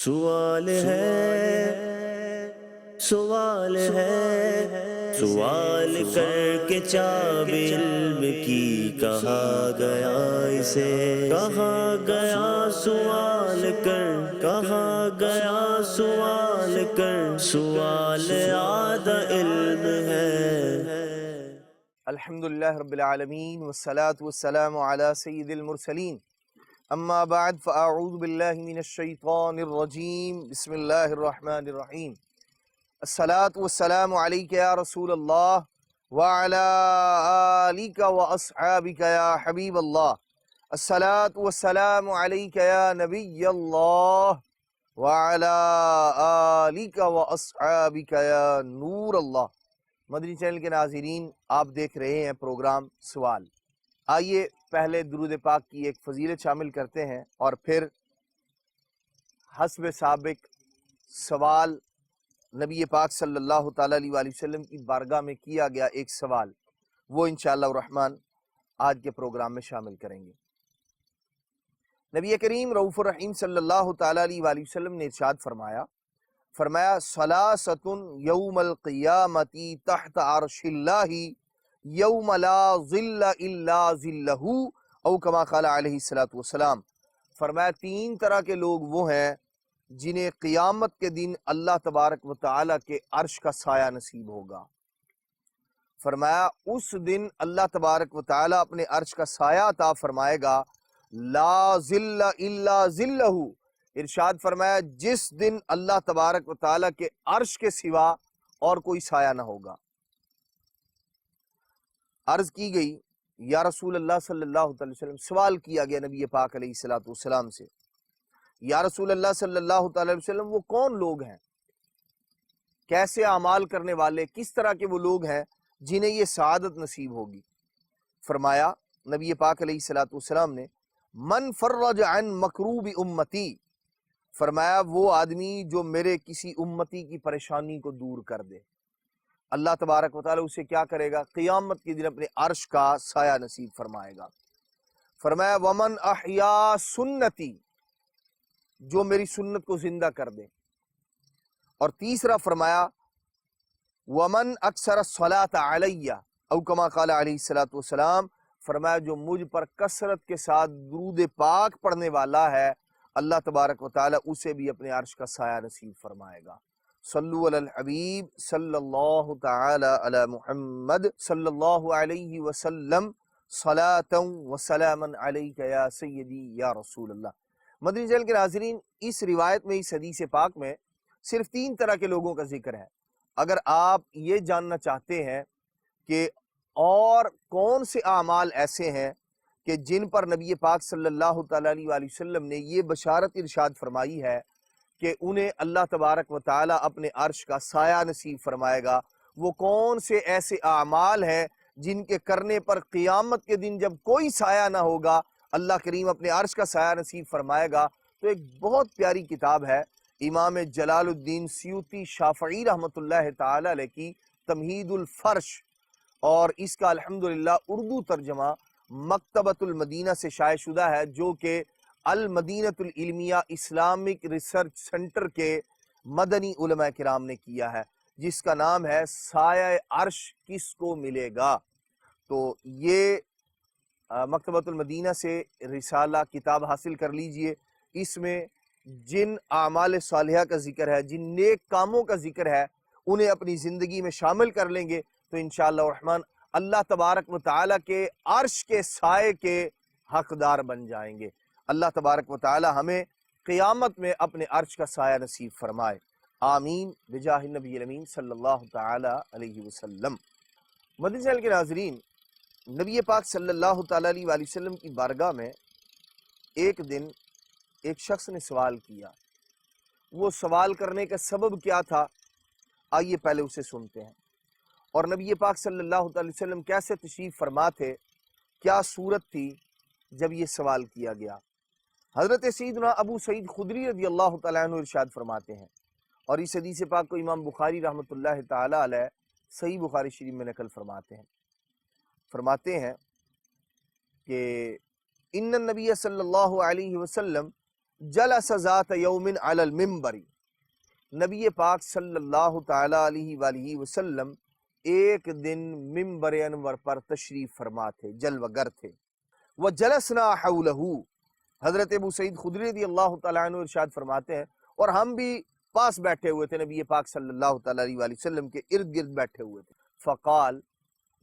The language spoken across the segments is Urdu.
سوال ہے، سوال ہے، سوال کر کے چاب علم کی کہا گیا اسے، کہا گیا سوال کر، کہا گیا سوال کر، سوال آدھا علم ہے۔ الحمدللہ رب العالمین والصلاة والسلام علی سید المرسلین، اما بعد فاعوذ باللہ من الشیطان الرجیم، بسم اللہ الرحمن الرحیم۔ الصلاة والسلام علیک یا رسول اللہ وعلی آلک واصحابک یا حبیب اللہ، الصلاة والسلام علیک یا نبی اللہ وعلی آلک واصحابک یا نور اللہ۔ مدنی چینل کے ناظرین، آپ دیکھ رہے ہیں پروگرام سوال۔ آئیے پہلے درود پاک کی ایک فضیلت شامل کرتے ہیں اور پھر حسب سابق سوال نبی پاک صلی اللہ تعالیٰ علیہ وآلہ وسلم کی بارگاہ میں کیا گیا ایک سوال، وہ انشاءاللہ الرحمن آج کے پروگرام میں شامل کریں گے۔ نبی کریم رؤوف الرحیم صلی اللہ تعالیٰ علیہ وآلہ وسلم نے ارشاد فرمایا ثلاثۃ یوم القیامت تحت عرش اللہ یوم لا ظل الا ظلہ، او کما قال علیہ الصلوۃ والسلام۔ فرمایا تین طرح کے لوگ وہ ہیں جنہیں قیامت کے دن اللہ تبارک و تعالیٰ کے عرش کا سایہ نصیب ہوگا۔ فرمایا اس دن اللہ تبارک و تعالیٰ اپنے عرش کا سایہ عطا فرمائے گا، لا ظل الا ظلہ، ارشاد فرمایا جس دن اللہ تبارک و تعالیٰ کے عرش کے سوا اور کوئی سایہ نہ ہوگا۔ عرض کی گئی یا رسول اللہ صلی اللہ علیہ وسلم، سوال کیا گیا نبی پاک علیہ الصلوۃ والسلام سے، یا رسول اللہ صلی اللہ علیہ وسلم وہ کون لوگ ہیں، کیسے اعمال کرنے والے، کس طرح کے وہ لوگ ہیں جنہیں یہ سعادت نصیب ہوگی؟ فرمایا نبی پاک علیہ الصلوۃ والسلام نے، من فرج عن مکروب امتی، فرمایا وہ آدمی جو میرے کسی امتی کی پریشانی کو دور کر دے۔ اللہ تبارک و تعالیٰ اسے کیا کرے گا؟ قیامت کے دن اپنے عرش کا سایہ نصیب فرمائے گا۔ فرمایا ومن احیا سنتی، جو میری سنت کو زندہ کر دے۔ اور تیسرا فرمایا ومن اکثر الصلاۃ علی، او کما قال علیہ الصلوۃ والسلام، فرمایا جو مجھ پر کثرت کے ساتھ درود پاک پڑھنے والا ہے، اللہ تبارک و تعالیٰ اسے بھی اپنے عرش کا سایہ نصیب فرمائے گا۔ صلو علی الحبیب صلی اللہ تعالی علی محمد صلی اللہ علیہ وسلم، صلاۃ و سلاما علیک یا سیدی یا رسول اللہ۔ مدنی چینل کے ناظرین، اس روایت میں، اس حدیث پاک میں صرف تین طرح کے لوگوں کا ذکر ہے۔ اگر آپ یہ جاننا چاہتے ہیں کہ اور کون سے اعمال ایسے ہیں کہ جن پر نبی پاک صلی اللہ تعالیٰ علیہ وآلہ وسلم نے یہ بشارت ارشاد فرمائی ہے کہ انہیں اللہ تبارک و تعالیٰ اپنے عرش کا سایہ نصیب فرمائے گا، وہ کون سے ایسے اعمال ہیں جن کے کرنے پر قیامت کے دن جب کوئی سایہ نہ ہوگا اللہ کریم اپنے عرش کا سایہ نصیب فرمائے گا، تو ایک بہت پیاری کتاب ہے امام جلال الدین سیوطی شافعی رحمۃ اللہ تعالی علیہ کی تمہید الفرش، اور اس کا الحمدللہ اردو ترجمہ مکتبۃ المدینہ سے شائع شدہ ہے، جو کہ المدینۃ العلمیہ اسلامک ریسرچ سینٹر کے مدنی علماء کرام نے کیا ہے، جس کا نام ہے سایہ عرش کس کو ملے گا۔ تو یہ مکتبۃ المدینہ سے رسالہ کتاب حاصل کر لیجئے۔ اس میں جن اعمال صالحہ کا ذکر ہے، جن نیک کاموں کا ذکر ہے، انہیں اپنی زندگی میں شامل کر لیں گے تو انشاءاللہ الرحمن اللہ تبارک و تعالیٰ کے عرش کے سائے کے حقدار بن جائیں گے۔ اللہ تبارک و تعالیٰ ہمیں قیامت میں اپنے عرش کا سایہ نصیب فرمائے، آمین بجاہ النبی الامین صلی اللہ تعالیٰ علیہ وسلم۔ مدنی چینل کے ناظرین، نبی پاک صلی اللہ تعالیٰ علیہ وآلہ وسلم کی بارگاہ میں ایک دن ایک شخص نے سوال کیا۔ وہ سوال کرنے کا سبب کیا تھا، آئیے پہلے اسے سنتے ہیں۔ اور نبی پاک صلی اللہ علیہ وسلم کیسے تشریف فرما تھے، کیا صورت تھی جب یہ سوال کیا گیا۔ حضرت سیدنا ابو سعید خدری رضی اللہ تعالیٰ عنہ ارشاد فرماتے ہیں، اور اس حدیث پاک کو امام بخاری رحمۃ اللہ تعالیٰ علیہ صحیح بخاری شریف میں نقل فرماتے ہیں کہ ان النبی صلی اللہ علیہ وسلم جلس ذات یوم علی المنبر، نبی پاک صلی اللہ تعالی علیہ وآلہ وسلم ایک دن منبر انور پر تشریف فرما تھے، جلوہ گر تھے۔ وجلسنا حولہ، حضرت ابو سعید خدری رضی اللہ تعالیٰ عنہ ارشاد فرماتے ہیں اور ہم بھی پاس بیٹھے ہوئے تھے، نبی پاک صلی اللہ تعالیٰ علیہ وآلہ وسلم کے ارد گرد بیٹھے ہوئے تھے۔ فقال،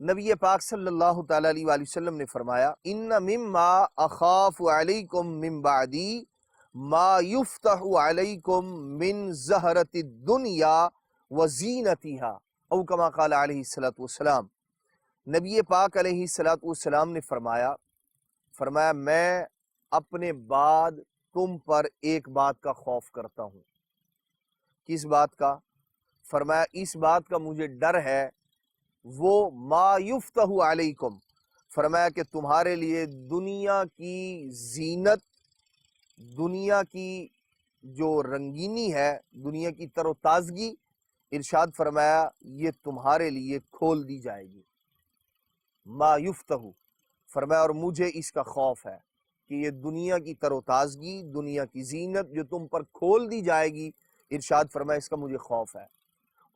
نبی پاک صلی اللہ تعالیٰ علیہ وآلہ وسلم نے فرمایا، ان مما اخاف علیکم من بعدی ما یفتح علیکم من زہرت الدنیا وزینتها، او کما قال علیہ السلام۔ نبی پاک علیہ السلام نے فرمایا میں اپنے بعد تم پر ایک بات کا خوف کرتا ہوں۔ کس بات کا؟ فرمایا اس بات کا مجھے ڈر ہے، وہ ما یفتح علیکم، فرمایا کہ تمہارے لیے دنیا کی زینت، دنیا کی جو رنگینی ہے، دنیا کی تر و تازگی، ارشاد فرمایا یہ تمہارے لیے کھول دی جائے گی۔ ما یفتح، فرمایا اور مجھے اس کا خوف ہے کہ یہ دنیا کی تر و تازگی، دنیا کی زینت جو تم پر کھول دی جائے گی، ارشاد فرمایا اس کا مجھے خوف ہے۔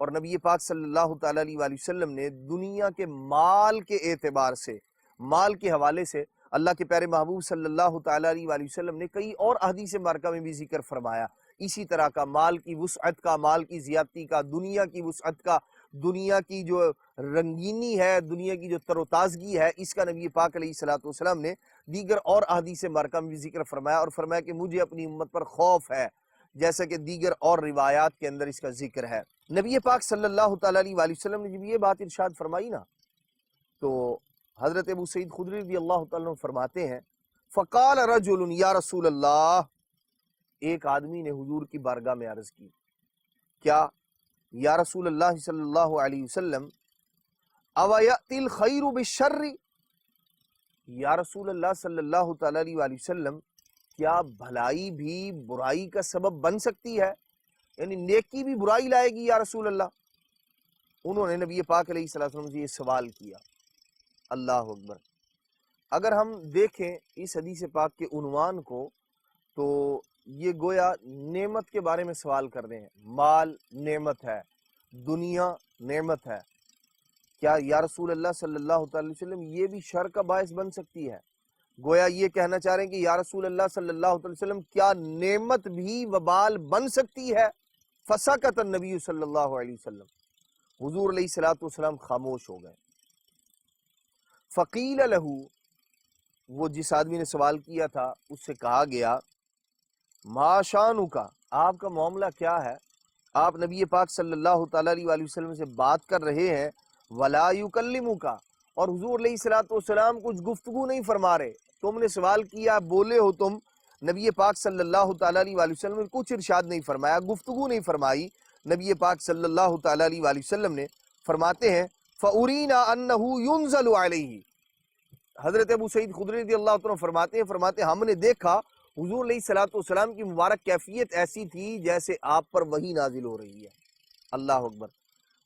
اور نبی پاک صلی اللہ تعالیٰ علیہ وآلہ وسلم نے دنیا کے مال کے اعتبار سے، مال کے حوالے سے اللہ کے پیارے محبوب صلی اللہ تعالیٰ علیہ وآلہ وسلم نے کئی اور احادیث مبارکہ میں بھی ذکر فرمایا اسی طرح کا، مال کی وسعت کا، مال کی زیادتی کا، دنیا کی وسعت کا، دنیا کی جو رنگینی ہے، دنیا کی جو تر و تازگی ہے، اس کا نبی پاک علیہ السلام نے دیگر اور احادیث مبارکہ میں بھی ذکر فرمایا، اور فرمایا کہ مجھے اپنی امت پر خوف ہے، جیسا کہ دیگر اور روایات کے اندر اس کا ذکر ہے۔ نبی پاک صلی اللہ تعالیٰ علیہ وآلہ وسلم نے جب یہ بات ارشاد فرمائی نا، تو حضرت ابو سعید خدری رضی اللہ تعالیٰ عنہ فرماتے ہیں، فقال رجل یا رسول اللہ، ایک آدمی نے حضور کی بارگاہ میں عرض کی، کیا یا رسول اللہ صلی اللہ علیہ وسلم، او یأتی الخیر بالشر، یا رسول اللہ صلی اللہ تعالیٰ علیہ وآلہ وسلم، کیا بھلائی بھی برائی کا سبب بن سکتی ہے؟ یعنی نیکی بھی برائی لائے گی یا رسول اللہ؟ انہوں نے نبی پاک علیہ السلام سے یہ سوال کیا۔ اللہ اکبر۔ اگر ہم دیکھیں اس حدیث پاک کے عنوان کو تو یہ گویا نعمت کے بارے میں سوال کر رہے ہیں، مال نعمت ہے، دنیا نعمت ہے، کیا یا رسول اللہ صلی اللہ تعالی وسلم یہ بھی شر کا باعث بن سکتی ہے؟ گویا یہ کہنا چاہ رہے ہیں کہ یا رسول اللہ صلی اللہ علیہ وسلم کیا نعمت بھی وبال بن سکتی ہے؟ فسکت النبی صلی اللہ علیہ وسلم، حضور علیہ السلام خاموش ہو گئے۔ فقیل لہو، وہ جس آدمی نے سوال کیا تھا اس سے کہا گیا، ما شانک، آپ کا معاملہ کیا ہے؟ آپ نبی پاک صلی اللہ تعالیٰ علیہ وسلم سے بات کر رہے ہیں، ولا یکلمک، اور حضور علیہ السلام کچھ گفتگو نہیں فرما رہے، تم نے سوال کیا، بولے ہو تم، نبی پاک صلی اللہ تعالیٰ علیہ وسلم نے کچھ ارشاد نہیں فرمایا، گفتگو نہیں فرمائی۔ نبی پاک صلی اللہ تعالیٰ علیہ وسلم نے فرماتے ہیں، فَأُرِينَا أَنَّهُ يُنزَلُ عَلَيْهِ، حضرت ابو سعید خدری رضی اللہ عنہ فرماتے ہیں ہم نے دیکھا حضور علیہ السلام کی مبارک کیفیت ایسی تھی جیسے آپ پر وحی نازل ہو رہی ہے۔ اللہ اکبر۔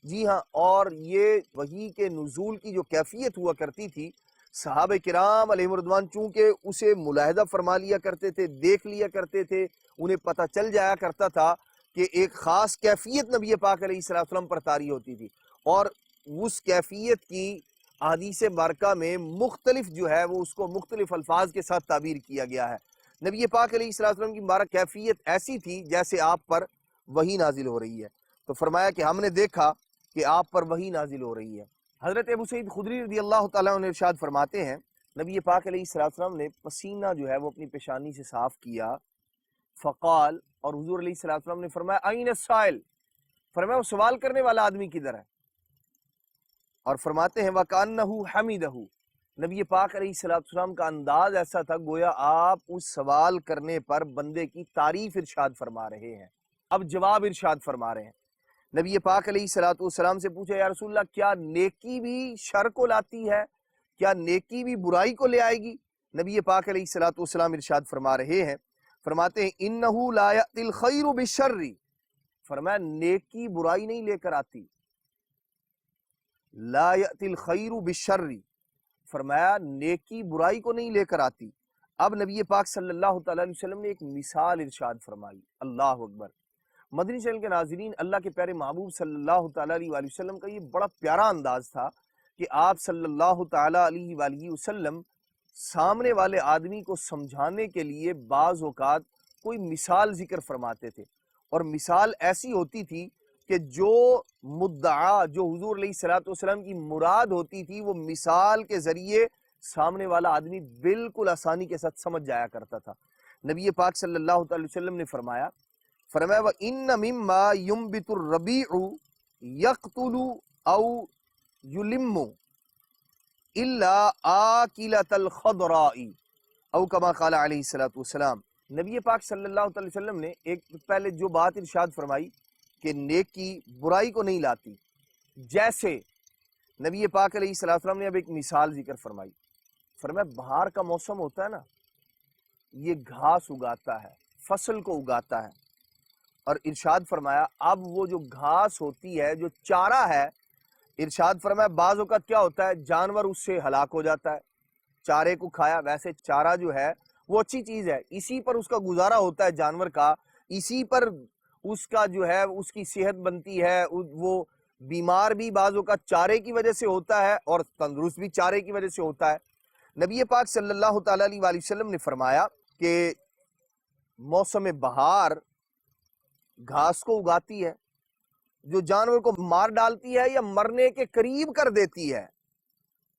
جی ہاں، اور یہ وحی کے نزول کی جو کیفیت ہوا کرتی تھی، صحابہ کرام علیہم رضوان چونکہ اسے ملاحظہ فرما لیا کرتے تھے، دیکھ لیا کرتے تھے، انہیں پتہ چل جایا کرتا تھا کہ ایک خاص کیفیت نبی پاک علیہ السلام پر طاری ہوتی تھی، اور اس کیفیت کی احادیث مبارکہ میں مختلف جو ہے وہ اس کو مختلف الفاظ کے ساتھ تعبیر کیا گیا ہے۔ نبی پاک علیہ السلام کی مبارک کیفیت ایسی تھی جیسے آپ پر وحی نازل ہو رہی ہے، تو فرمایا کہ ہم نے دیکھا کہ آپ پر وحی نازل ہو رہی ہے۔ حضرت ابو سعید خدری رضی اللہ تعالیٰ عنہ ارشاد فرماتے ہیں، نبی پاک علیہ السلام نے پسینہ جو ہے وہ اپنی پیشانی سے صاف کیا، فقال، اور حضور علیہ السلام نے فرمایا، این السائل، فرمایا وہ سوال کرنے والا آدمی کدھر ہے؟ اور فرماتے ہیں وَكَأَنَّهُ حَمِدَهُ، نبی پاک علیہ السلام کا انداز ایسا تھا گویا آپ اس سوال کرنے پر بندے کی تعریف ارشاد فرما رہے ہیں، اب جواب ارشاد فرما رہے ہیں۔ نبی پاک علیہ السلام سے پوچھا، یا رسول اللہ کیا نیکی بھی شر کو لاتی ہے؟ کیا نیکی بھی برائی کو لے آئے گی؟ نبی پاک علیہ السلام ارشاد فرما رہے ہیں، فرماتے ہیں اِنَّهُ لَا يَأْتِي الْخَيْرُ بِالشَّرِّ، فرمایا نیکی برائی نہیں لے کر آتی، لا یأتی الخیر بالشر، فرمایا نیکی برائی کو نہیں لے کر آتی، اب نبی پاک صلی اللہ تعالیٰ علیہ وسلم نے ایک مثال ارشاد فرمائی. اللہ اکبر. مدنی چینل کے ناظرین، اللہ کے پیارے محبوب صلی اللہ تعالیٰ علیہ وآلہ وسلم کا یہ بڑا پیارا انداز تھا کہ آپ صلی اللہ تعالیٰ علیہ وآلہ وسلم سامنے والے آدمی کو سمجھانے کے لیے بعض اوقات کوئی مثال ذکر فرماتے تھے، اور مثال ایسی ہوتی تھی کہ جو مدعا، جو حضور علیہ الصلوۃ والسلام کی مراد ہوتی تھی، وہ مثال کے ذریعے سامنے والا آدمی بالکل آسانی کے ساتھ سمجھ جایا کرتا تھا. نبی پاک صلی اللہ تعالی وسلم نے فرمایا وَإِنَّ مِمَّا يُنْبِتُ الرَّبِيعُ يَقْتُلُ أَوْ يُلِمُّ إِلَّا آكِلَةَ الْخَضْرَاءِ او کما قال علیہ الصلوۃ والسلام. نبی پاک صلی اللہ تعالی وسلم نے ایک پہلے جو بات ارشاد فرمائی کہ نیکی برائی کو نہیں لاتی، جیسے نبی پاک علیہ الصلوۃ والسلام نے اب ایک مثال ذکر فرمائی. فرمایا بہار کا موسم ہوتا ہے نا، یہ گھاس اگاتا ہے، فصل کو اگاتا ہے، اور ارشاد فرمایا اب وہ جو گھاس ہوتی ہے، جو چارہ ہے، ارشاد فرمایا بعض اوقات کیا ہوتا ہے، جانور اس سے ہلاک ہو جاتا ہے، چارے کو کھایا. ویسے چارہ جو ہے وہ اچھی چیز ہے، اسی پر اس کا گزارا ہوتا ہے جانور کا، اسی پر اس کا جو ہے اس کی صحت بنتی ہے، وہ بیمار بھی بعض اوقات چارے کی وجہ سے ہوتا ہے اور تندرست بھی چارے کی وجہ سے ہوتا ہے. نبی پاک صلی اللہ تعالیٰ علیہ وآلہ وسلم نے فرمایا کہ موسم بہار گھاس کو اگاتی ہے جو جانور کو مار ڈالتی ہے یا مرنے کے قریب کر دیتی ہے.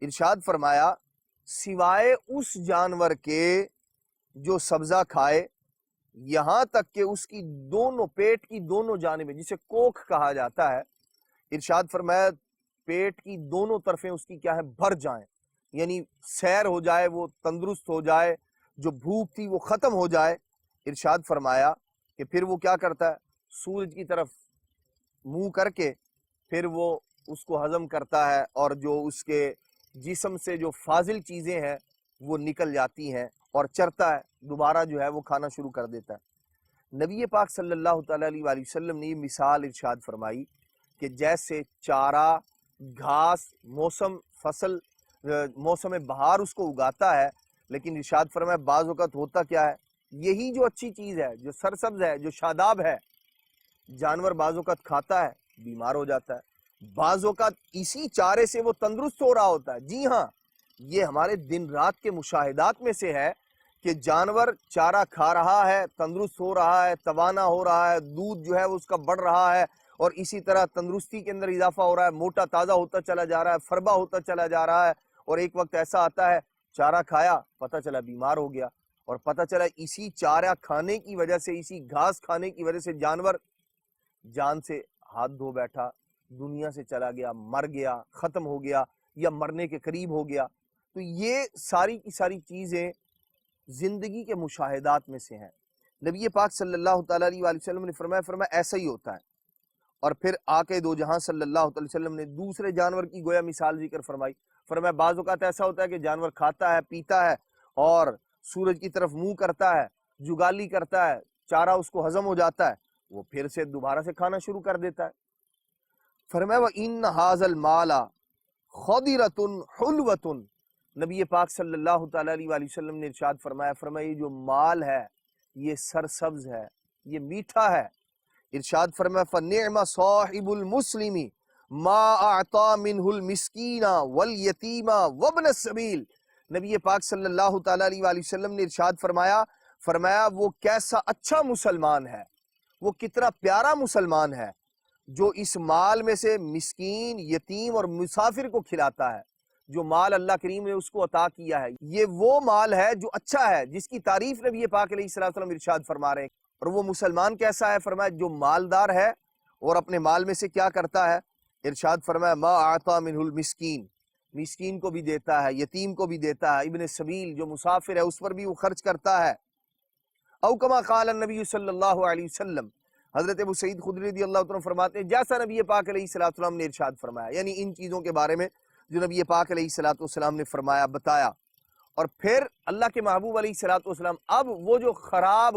ارشاد فرمایا سوائے اس جانور کے جو سبزہ کھائے، یہاں تک کہ اس کی دونوں پیٹ کی دونوں جانبیں، جسے کوکھ کہا جاتا ہے، ارشاد فرمایا پیٹ کی دونوں طرفیں اس کی کیا ہے، بھر جائیں، یعنی سیر ہو جائے، وہ تندرست ہو جائے، جو بھوک تھی وہ ختم ہو جائے. ارشاد فرمایا کہ پھر وہ کیا کرتا ہے، سورج کی طرف منہ کر کے پھر وہ اس کو ہضم کرتا ہے، اور جو اس کے جسم سے جو فاضل چیزیں ہیں وہ نکل جاتی ہیں اور چرتا ہے، دوبارہ جو ہے وہ کھانا شروع کر دیتا ہے. نبی پاک صلی اللہ تعالیٰ علیہ وآلہ وسلم نے یہ مثال ارشاد فرمائی کہ جیسے چارہ گھاس موسم بہار اس کو اگاتا ہے، لیکن ارشاد فرمایا بعض اوقات ہوتا کیا ہے، یہی جو اچھی چیز ہے، جو سرسبز ہے، جو شاداب ہے، جانور بعض اوقات کھاتا ہے، بیمار ہو جاتا ہے، بعض اوقات اسی چارے سے وہ تندرست ہو رہا ہوتا ہے. جی ہاں، یہ ہمارے دن رات کے مشاہدات میں سے ہے کہ جانور چارہ کھا رہا ہے، تندرست ہو رہا ہے، توانا ہو رہا ہے، دودھ جو ہے اس کا بڑھ رہا ہے، اور اسی طرح تندرستی کے اندر اضافہ ہو رہا ہے، موٹا تازہ ہوتا چلا جا رہا ہے، فربا ہوتا چلا جا رہا ہے. اور ایک وقت ایسا آتا ہے چارہ کھایا، پتہ چلا بیمار ہو گیا، اور پتہ چلا اسی چارہ کھانے کی وجہ سے، اسی گھاس کھانے کی وجہ سے جانور جان سے ہاتھ دھو بیٹھا، دنیا سے چلا گیا، مر گیا، ختم ہو گیا، یا مرنے کے قریب ہو گیا. تو یہ ساری کی ساری چیزیں زندگی کے مشاہدات میں سے ہیں. نبی پاک صلی اللہ تعالیٰ علیہ وآلہ وسلم نے فرمایا ایسا ہی ہوتا ہے. اور پھر آقا دو جہاں صلی اللہ تعالی وسلم نے دوسرے جانور کی گویا مثال ذکر فرمائی. فرمایا بعض اوقات ایسا ہوتا ہے کہ جانور کھاتا ہے، پیتا ہے، اور سورج کی طرف منہ کرتا ہے، جگالی کرتا ہے، چارہ اس کو ہضم ہو جاتا ہے، وہ پھر سے دوبارہ سے کھانا شروع کر دیتا ہے. فرمایا وَإِنَّ هَذَا الْمَالَ خَضِرَةٌ حُلْوَةٌ. نبی پاک صلی اللہ تعالیٰ علیہ وآلہ وسلم نے ارشاد فرمایا یہ جو مال ہے یہ سرسبز ہے، یہ میٹھا ہے. ارشاد فرمایا فَنِعْمَ صَاحِبُ الْمُسْلِمِ مَا أَعْطَى مِنْهُ الْمِسْكِينَ وَالْيَتِيمَ وَابْنَ السَّبِيلِ. نبی پاک صلی اللہ تعالیٰ علیہ وآلہ وسلم نے ارشاد فرمایا وہ کیسا اچھا مسلمان ہے، وہ کتنا پیارا مسلمان ہے جو اس مال میں سے مسکین، یتیم اور مسافر کو کھلاتا ہے. جو مال اللہ کریم نے اس کو عطا کیا ہے، یہ وہ مال ہے جو اچھا ہے، جس کی تعریف نبی پاک علیہ الصلوۃ والسلام ارشاد فرما رہے ہیں. اور وہ مسلمان کیسا ہے؟ فرمایا جو مالدار ہے اور اپنے مال میں سے کیا کرتا ہے. ارشاد فرمایا ما اعطى منه المسکین، مسکین کو بھی دیتا ہے، یتیم کو بھی دیتا ہے، ابن سبیل جو مسافر ہے اس پر بھی وہ خرچ کرتا ہے. او کما قال النبی صلی اللہ علیہ وسلم. حضرت ابو سعید خدری رضی اللہ عنہ فرماتے ہیں جیسا نبی پاک علیہ الصلوۃ والسلام نے ارشاد فرمایا، یعنی ان چیزوں کے بارے میں جو نبی پاک علیہ الصلوۃ والسلام نے فرمایا، بتایا. اور پھر اللہ کے محبوب علیہ الصلوۃ والسلام اب وہ جو خراب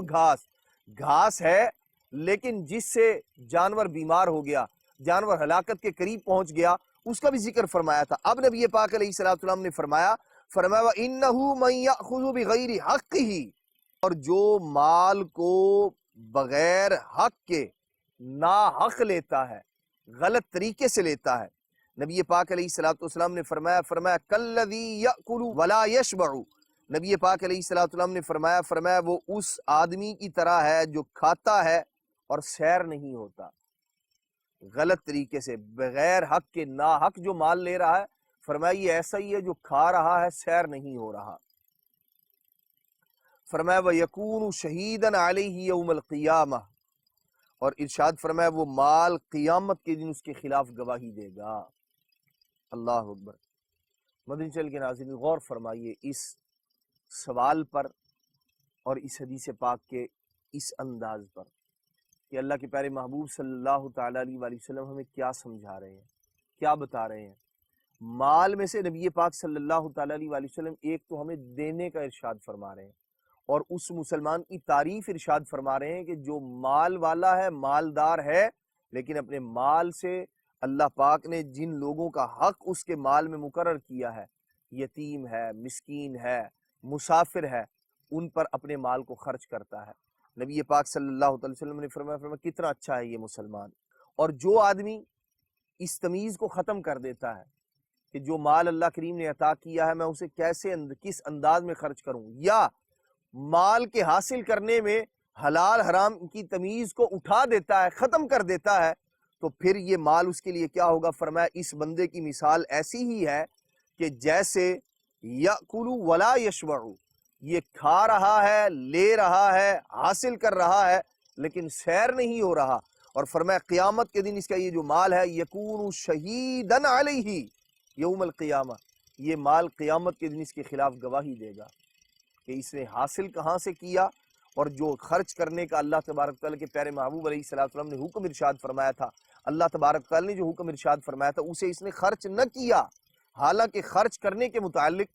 گھاس ہے لیکن جس سے جانور بیمار ہو گیا، جانور ہلاکت کے قریب پہنچ گیا، اس کا بھی ذکر فرمایا تھا. اب نبی پاک علیہ الصلوۃ والسلام نے فرمایا فرمایا وَإِنَّهُ مَن يَأْخُذُ بِغَيْرِ حَقِّهِ، اور جو مال کو بغیر حق کے ناحق لیتا ہے، غلط طریقے سے لیتا ہے، نبی پاک علیہ الصلوۃ والسلام نے فرمایا کَالَّذِي يَأْكُلُ وَلَا يَشْبَعُ، نبی پاک علیہ الصلوۃ والسلام نے فرمایا وہ اس آدمی کی طرح ہے جو کھاتا ہے اور سیر نہیں ہوتا، غلط طریقے سے بغیر حق کے ناحق جو مال لے رہا ہے، فرمایا یہ ایسا ہی ہے جو کھا رہا ہے، سیر نہیں ہو رہا۔ فرمایا وَيَكُونُ شَهِيدًا عَلَيْهِ يَوْمَ الْقِيَامَةِ، اور ارشاد فرمایا وہ مال قیامت کے دن اس کے خلاف گواہی دے گا۔ اللہ اکبر۔ مدنی چینل کے ناظرین غور فرمائیے اس سوال پر اور اس حدیث پاک کے اس انداز پر کہ اللہ کے پیارے محبوب صلی اللہ تعالیٰ علیہ وآلہ وسلم ہمیں کیا سمجھا رہے ہیں، کیا بتا رہے ہیں۔ مال میں سے نبی پاک صلی اللہ تعالیٰ علیہ وآلہ وسلم ایک تو ہمیں دینے کا ارشاد فرما رہے ہیں، اور اس مسلمان کی تعریف ارشاد فرما رہے ہیں کہ جو مال والا ہے، مالدار ہے، لیکن اپنے مال سے اللہ پاک نے جن لوگوں کا حق اس کے مال میں مقرر کیا ہے، یتیم ہے، مسکین ہے، مسافر ہے، ان پر اپنے مال کو خرچ کرتا ہے۔ نبی پاک صلی اللہ علیہ وسلم نے فرمایا کتنا اچھا ہے یہ مسلمان۔ اور جو آدمی اس تمیز کو ختم کر دیتا ہے کہ جو مال اللہ کریم نے عطا کیا ہے میں اسے کس انداز میں خرچ کروں، یا مال کے حاصل کرنے میں حلال حرام کی تمیز کو اٹھا دیتا ہے، ختم کر دیتا ہے، تو پھر یہ مال اس کے لیے کیا ہوگا؟ فرمایا اس بندے کی مثال ایسی ہی ہے کہ جیسے یأکل ولا یشبع، یہ کھا رہا ہے، لے رہا ہے، حاصل کر رہا ہے، لیکن سیر نہیں ہو رہا۔ اور فرمایا قیامت کے دن اس کا یہ جو مال ہے یکون شہیدن علیہ یوم القیامہ، یہ مال قیامت کے دن اس کے خلاف گواہی دے گا کہ اس نے حاصل کہاں سے کیا، اور جو خرچ کرنے کا اللہ تبارک تعالیٰ کے پیارے محبوب علیہ السلام نے حکم ارشاد فرمایا تھا، اللہ تبارک تعالیٰ نے جو حکم ارشاد فرمایا تھا اسے اس نے خرچ نہ کیا۔ حالانکہ خرچ کرنے کے متعلق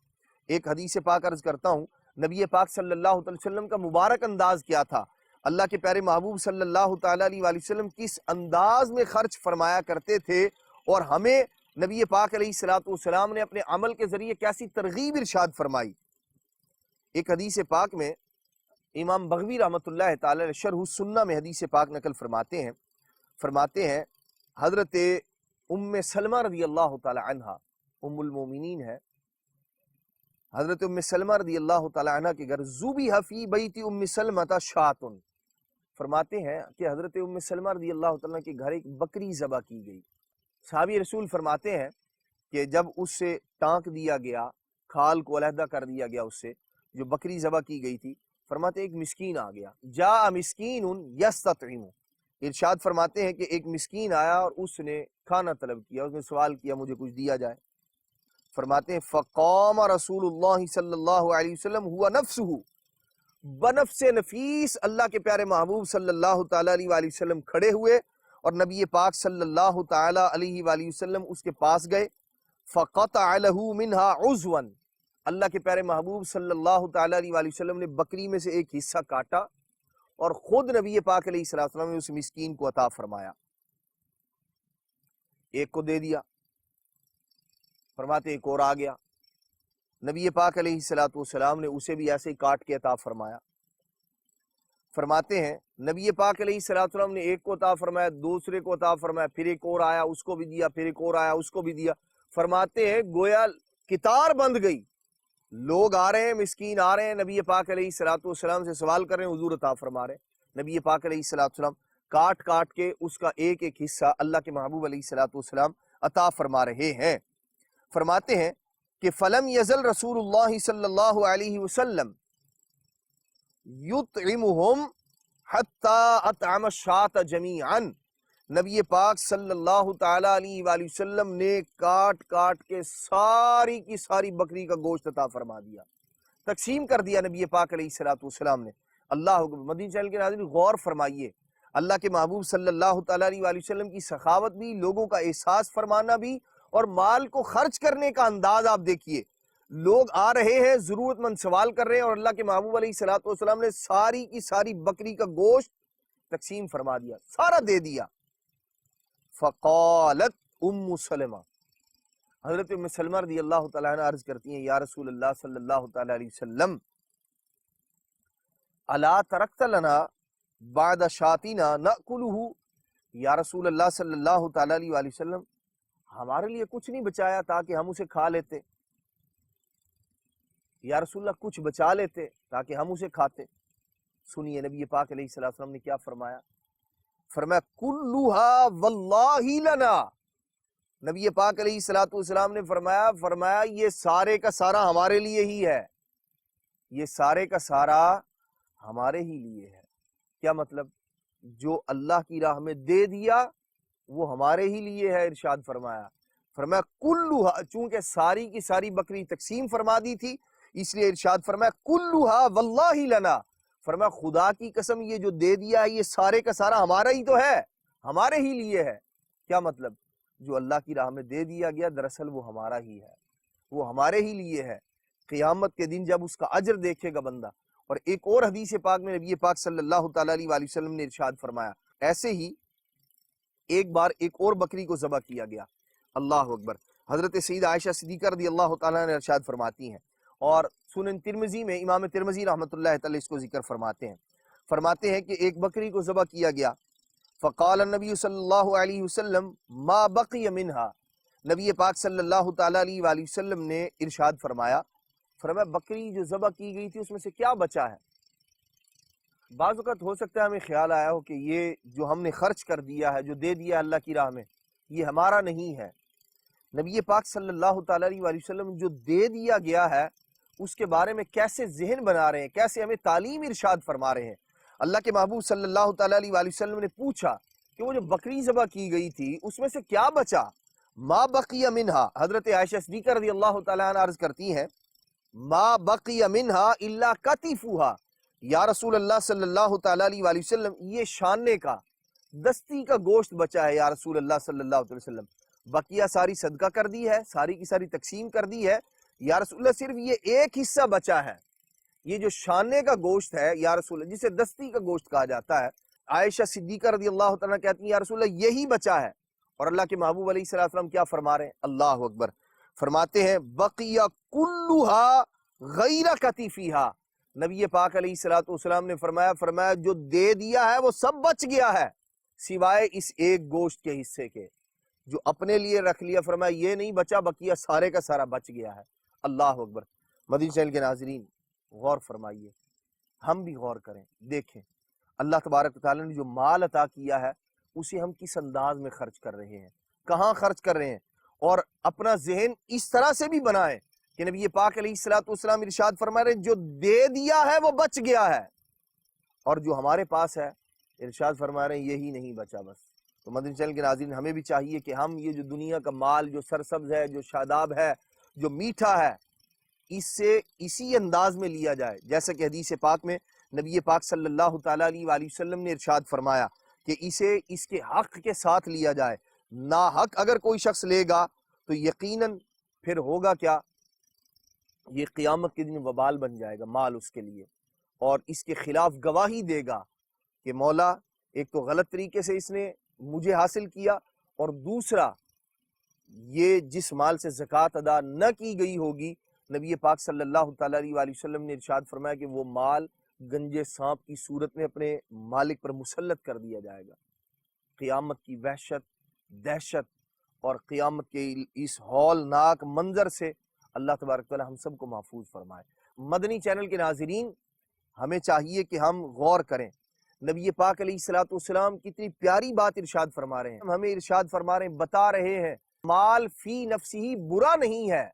ایک حدیث پاک عرض کرتا ہوں، نبی پاک صلی اللہ علیہ وسلم کا مبارک انداز کیا تھا، اللہ کے پیارے محبوب صلی اللہ تعالیٰ علیہ وآلہ وسلم کس انداز میں خرچ فرمایا کرتے تھے، اور ہمیں نبی پاک علیہ السلام نے اپنے عمل کے ذریعے کیسی ترغیب ارشاد فرمائی۔ ایک حدیث پاک میں امام بغوی رحمۃ اللہ تعالی علیہ شرح السنہ میں حدیث پاک نقل فرماتے ہیں حضرت ام سلمہ رضی اللہ تعالی عنہ، ام المومنین ہے، حضرت ام سلمہ رضی اللہ تعالی عنہ کے گھر ذبح فی بیت ام سلمہ شاۃ، فرماتے ہیں کہ حضرت ام سلمہ رضی اللہ تعالی عنہ کے گھر ایک بکری ذبح کی گئی۔ صحابی رسول فرماتے ہیں کہ جب اس سے ٹانک دیا گیا، کھال کو علیحدہ کر دیا گیا، اس سے جو بکری ذبح کی گئی تھی، فرماتے ایک مسکین آ گیا، جاء مسکین یستطعم، ارشاد فرماتے ہیں کہ ایک مسکین آیا اور اس نے کھانا طلب کیا، اس نے سوال کیا مجھے کچھ دیا جائے۔ فرماتے ہیں فقام رسول اللہ صلی اللہ علیہ وسلم ہوا نفسہ، بنفس نفیس اللہ کے پیارے محبوب صلی اللہ تعالیٰ علیہ وآلہ وسلم کھڑے ہوئے، اور نبی پاک صلی اللہ تعالیٰ علیہ وآلہ وسلم اس کے پاس گئے، فقطع له منها عضوا، اللہ کے پیارے محبوب صلی اللہ تعالیٰ علیہ وآلہ وسلم نے بکری میں سے ایک حصہ کاٹا اور خود نبی پاک علیہ السلام نے اس مسکین کو عطا فرمایا، ایک کو دے دیا، فرماتے ایک اور آ گیا، نبی پاک علیہ السلام نے اسے بھی ایسے ہی کاٹ کے عطا فرمایا۔ فرماتے ہیں نبی پاک علیہ السلام نے ایک کو عطا فرمایا، دوسرے کو عطا فرمایا، پھر ایک اور آیا اس کو بھی دیا، پھر ایک اور آیا اس کو بھی دیا۔ فرماتے ہیں گویا قطار بند گئی، لوگ آ رہے ہیں، مسکین آ رہے ہیں، نبی پاک علیہ السلام سے سوال کر رہے ہیں، حضور عطا فرما رہے ہیں۔ نبی پاک علیہ السلام کاٹ کاٹ کے اس کا ایک ایک حصہ اللہ کے محبوب علیہ السلام عطا فرما رہے ہیں۔ فرماتے ہیں کہ فلم یزل رسول اللہ صلی اللہ علیہ وسلم یطعمہم حتی اطعم الشاة جمیعا، نبی پاک صلی اللہ تعالیٰ علیہ وآلہ وسلم نے کاٹ کاٹ کے ساری کی ساری بکری کا گوشت عطا فرما دیا، تقسیم کر دیا نبی پاک علیہ السلام نے۔ اللہ اکبر۔ مدنی چینل کے ناظرین غور فرمائیے، اللہ کے محبوب صلی اللہ تعالیٰ علیہ وآلہ وسلم کی سخاوت بھی، لوگوں کا احساس فرمانا بھی، اور مال کو خرچ کرنے کا انداز آپ دیکھیے۔ لوگ آ رہے ہیں، ضرورت مند سوال کر رہے ہیں، اور اللہ کے محبوب علیہ السلام نے ساری کی ساری بکری کا گوشت تقسیم فرما دیا، سارا دے دیا۔ فقالت ام سلمہ، حضرت ام سلمہ رضی اللہ تعالیٰ عنہ عرض کرتی ہیں یا رسول اللہ صلی اللہ تعالیٰ علیہ وسلم الا ترکت لنا بعد شاتینا نأکلہ، یا رسول اللہ صلی اللہ تعالیٰ علیہ وسلم ہمارے لیے کچھ نہیں بچایا تاکہ ہم اسے کھا لیتے، یا رسول اللہ کچھ بچا لیتے تاکہ ہم اسے کھاتے۔ سنیے نبی پاک علیہ الصلوۃ والسلام نے کیا فرمایا، فرمایا کلھا واللہ لنا، نبی پاک علیہ الصلوۃ والسلام نے فرمایا یہ سارے کا سارا ہمارے لیے ہی ہے، یہ سارے کا سارا ہمارے ہی لیے ہے۔ کیا مطلب؟ جو اللہ کی راہ میں دے دیا وہ ہمارے ہی لیے ہے، ارشاد فرمایا کلھا، چونکہ ساری کی ساری بکری تقسیم فرما دی تھی اس لیے ارشاد فرمایا کلھا واللہ لنا، فرمایا خدا کی قسم یہ جو دے دیا ہے یہ سارے کا سارا ہمارا ہی تو ہے، ہمارے ہی لیے ہے۔ کیا مطلب؟ جو اللہ کی راہ میں دے دیا گیا دراصل وہ ہمارا ہی ہے، وہ ہمارے ہی لیے ہے۔ قیامت کے دن جب اس کا اجر دیکھے گا بندہ، اور ایک اور حدیث پاک میں نبی پاک صلی اللہ تعالیٰ علیہ وآلہ وسلم نے ارشاد فرمایا، ایسے ہی ایک بار ایک اور بکری کو ذبح کیا گیا، اللہ اکبر، حضرت سید عائشہ صدیقہ رضی اللہ تعالیٰ نے ارشاد فرماتی ہیں، اور سنن ترمذی میں امام ترمذی رحمۃ اللہ تعالی اس کو ذکر فرماتے ہیں کہ ایک بکری کو ذبح کیا گیا، فقال النبی صلی اللہ علیہ وسلم ما بقی منہا، نبی پاک صلی اللہ تعالیٰ علیہ وآلہ وسلم نے ارشاد فرمایا بکری جو ذبح کی گئی تھی اس میں سے کیا بچا ہے؟ بعض اوقات ہو سکتا ہے ہمیں خیال آیا ہو کہ یہ جو ہم نے خرچ کر دیا ہے، جو دے دیا اللہ کی راہ میں، یہ ہمارا نہیں ہے۔ نبی پاک صلی اللہ تعالیٰ علیہ وآلہ وسلم جو دے دیا گیا ہے اس کے بارے میں کیسے ذہن بنا رہے ہیں، کیسے ہمیں تعلیم ارشاد فرما رہے ہیں۔ اللہ کے محبوب صلی اللہ تعالیٰ علیہ وآلہ وسلم نے پوچھا کہ وہ جو بکری ذبح کی گئی تھی اس میں سے کیا بچا؟ ما بقی منہا، حضرت عائشہ صدیقہ رضی اللہ تعالیٰ عنہ عرض کرتی ہیں ما بقی منہا الا کتفھا، یا رسول اللہ صلی اللہ تعالیٰ علیہ وآلہ وسلم یہ شانے کا، دستی کا گوشت بچا ہے یا رسول اللہ صلی اللہ علیہ وسلم، بقیہ ساری صدقہ کر دی ہے، ساری کی ساری تقسیم کر دی ہے، یا رسول اللہ صرف یہ ایک حصہ بچا ہے، یہ جو شانے کا گوشت ہے یا رسول اللہ، جسے دستی کا گوشت کہا جاتا ہے، عائشہ صدیقہ رضی اللہ تعالیٰ کہتی ہیں یا رسول اللہ یہی بچا ہے، اور اللہ کے محبوب علیہ الصلوۃ والسلام کیا فرما رہے ہیں؟ اللہ اکبر، فرماتے ہیں بقی کلھا غیر کتفھا، نبی پاک علیہ الصلوۃ والسلام نے فرمایا جو دے دیا ہے وہ سب بچ گیا ہے سوائے اس ایک گوشت کے حصے کے جو اپنے لیے رکھ لیا، فرمایا یہ نہیں بچا، بقیہ سارے کا سارا بچ گیا ہے۔ اللہ اکبر۔ مدنی چینل کے ناظرین غور فرمائیے، ہم بھی غور کریں، دیکھیں اللہ تبارک و تعالیٰ نے جو مال عطا کیا ہے اسے ہم کس انداز میں خرچ کر رہے ہیں، کہاں خرچ کر رہے ہیں، اور اپنا ذہن اس طرح سے بھی بنائیں کہ نبی پاک علیہ الصلوۃ والسلام ارشاد فرما رہے ہیں جو دے دیا ہے وہ بچ گیا ہے، اور جو ہمارے پاس ہے ارشاد فرما رہے ہیں یہی نہیں بچا بس۔ تو مدنی چینل کے ناظرین ہمیں بھی چاہیے کہ ہم یہ جو دنیا کا مال جو سرسبز ہے، جو شاداب ہے، جو میٹھا ہے، اس سے اسی انداز میں لیا جائے، جیسا کہ حدیث پاک میں نبی پاک صلی اللہ تعالیٰ علیہ وآلہ وسلم نے ارشاد فرمایا کہ اسے اس کے حق کے ساتھ لیا جائے، ناحق اگر کوئی شخص لے گا تو یقیناً پھر ہوگا کیا، یہ قیامت کے دن وبال بن جائے گا مال اس کے لیے، اور اس کے خلاف گواہی دے گا کہ مولا ایک تو غلط طریقے سے اس نے مجھے حاصل کیا، اور دوسرا یہ جس مال سے زکوٰۃ ادا نہ کی گئی ہوگی، نبی پاک صلی اللہ تعالیٰ علیہ وآلہ وسلم نے ارشاد فرمایا کہ وہ مال گنجے سانپ کی صورت میں اپنے مالک پر مسلط کر دیا جائے گا۔ قیامت کی وحشت، دہشت اور قیامت کے اس ہولناک منظر سے اللہ تبارک تعالیٰ ہم سب کو محفوظ فرمائے۔ مدنی چینل کے ناظرین ہمیں چاہیے کہ ہم غور کریں، نبی پاک علیہ الصلوۃ والسلام کتنی پیاری بات ارشاد فرما رہے ہیں، ہمیں ارشاد فرما رہے ہیں، بتا رہے ہیں مال فی نفسہ برا نہیں ہے،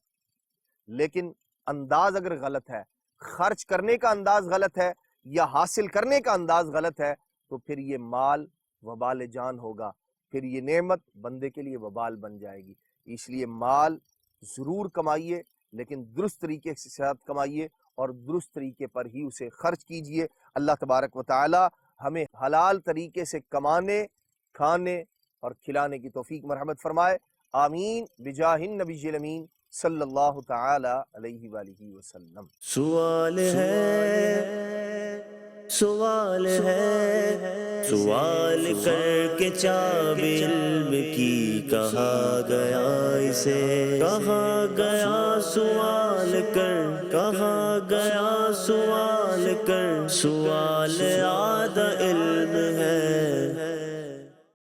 لیکن انداز اگر غلط ہے، خرچ کرنے کا انداز غلط ہے یا حاصل کرنے کا انداز غلط ہے تو پھر یہ مال وبال جان ہوگا، پھر یہ نعمت بندے کے لیے وبال بن جائے گی۔ اس لیے مال ضرور کمائیے لیکن درست طریقے سے ساتھ کمائیے اور درست طریقے پر ہی اسے خرچ کیجئے۔ اللہ تبارک و تعالی ہمیں حلال طریقے سے کمانے، کھانے اور کھلانے کی توفیق مرحمت فرمائے، آمین بجاہ النبی الامین صلی اللہ تعالی علیہ وآلہ وسلم۔ سوال ہے سوال ہے سوال کر کے چابی علم کی کہا گیا اسے کہا گیا سوال کر کہا گیا سوال کر سوال آدھا علم ہے